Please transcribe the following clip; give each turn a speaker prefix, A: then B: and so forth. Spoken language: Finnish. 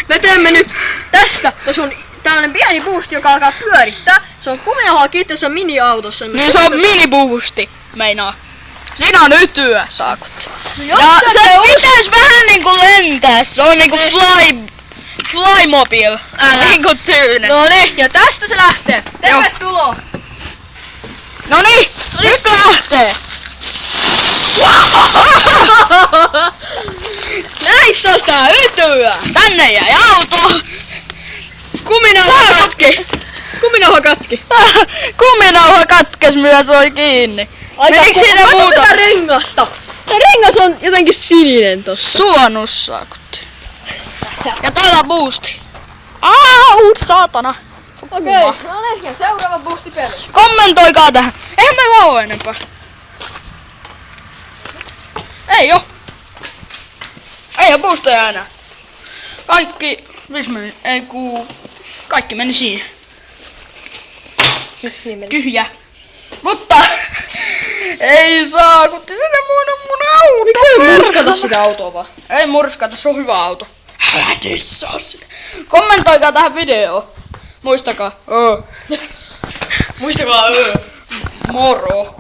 A: Me teemme nyt tästä. Tässä on tällainen pieni boosti, joka alkaa pyörittää. Se on kuminauhaa kiinni tässä mini-autossa.
B: Niin se on mini-boosti, meinaa. Siinä on ytyä, saakut.
A: No
B: Ja se pitäis vähän niinku lentää. Se on niinku flymobile. Niinku tyyne.
A: No niin, ja tästä se lähtee. Tervetuloa.
B: Noniin, nyt lähtee.
A: Näissä on sitä ytyä.
B: Tänne jäi auto.
A: Kuminauha katki.
B: Kuminauha katkes myös, oli kiinni. Menikö siinä muuta?
A: Tätä rengasta. Tää rengas on jotenkin sininen tossa.
B: Suonus saakut. Ja täällä on boosti. Au, saatana.
A: Okei, no niin, ja seuraava boosti perään.
B: Kommentoikaa tähän. Eihän meillä oo enempää. Ei oo. Ei oo boosteja enää. Kaikki, kaikki meni siihen. Tyhjä. Mutta ei saa, kun te sinne mun auto.
A: Mikä murskata sitä autoa vaan?
B: Ei murskata, se on hyvä auto. Älä dissaa sitä. Kommentoikaa tähän videoon. Muistakaa. Muistakaa. Moro.